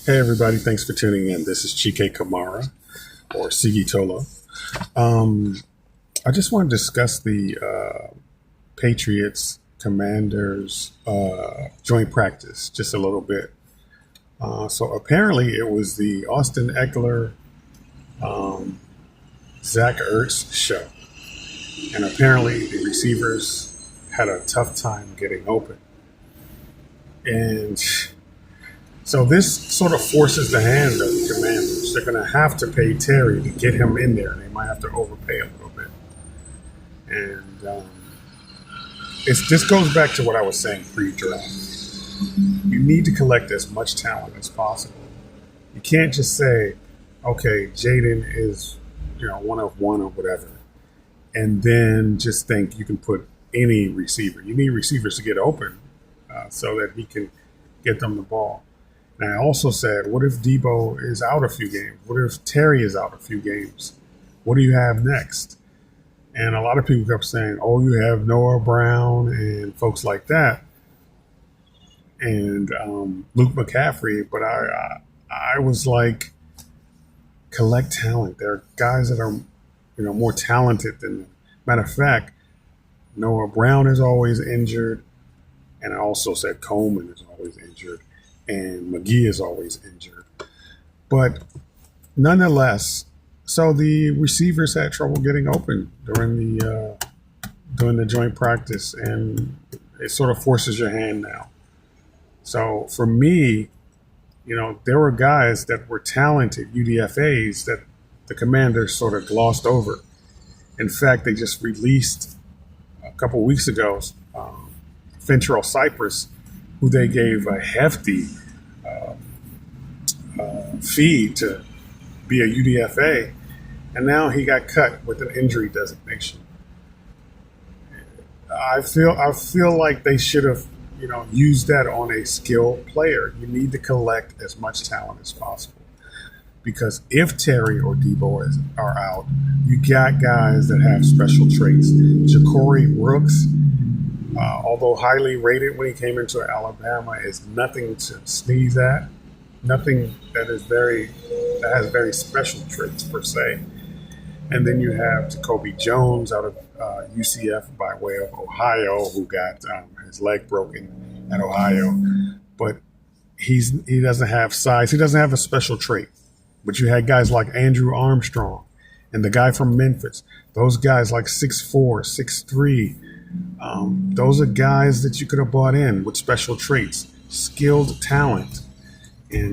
Hey everybody, thanks for tuning in. This is Chike Kamara or Sigi Tolo. Um, I just want to discuss the Patriots Commanders joint practice just a little bit. So apparently it was the Austin Eckler, um, Zach Ertz show, and apparently the receivers had a tough time getting open. And so this sort of forces the hand of the Commanders. They're going to have to pay Terry to get him in there. They might have to overpay a little bit. And this goes back to what I was saying pre-draft. You need to collect as much talent as possible. You can't just say, okay, Jaden is, one of one or whatever, and then just think you can put any receiver. You need receivers to get open so that he can get them the ball. And I also said, what if Debo is out a few games? What if Terry is out a few games? What do you have next? And a lot of people kept saying, oh, you have Noah Brown and folks like that, and Luke McCaffrey. But I was like, collect talent. There are guys that are, more talented than them. Matter of fact, Noah Brown is always injured, and I also said Coleman is always injured, and McGee is always injured. But nonetheless, so the receivers had trouble getting open during the joint practice, and it sort of forces your hand now. So for me, there were guys that were talented UDFAs that the Commanders sort of glossed over. In fact, they just released a couple weeks ago Fentrell Cypress, who they gave a hefty fee to be a UDFA, and now he got cut with an injury designation. I feel like they should have used that on a skilled player. You need to collect as much talent as possible, because if Terry or Debo are out, you got guys that have special traits. Ja'Cory Brooks, although highly rated when he came into Alabama, is nothing to sneeze at. Nothing that has very special traits per se. And then you have Jacoby Jones out of UCF by way of Ohio, who got his leg broken at Ohio. But he doesn't have size. He doesn't have a special trait. But you had guys like Andrew Armstrong and the guy from Memphis. Those guys like 6'4", 6'3". Those are guys that you could have brought in with special traits, skilled talent.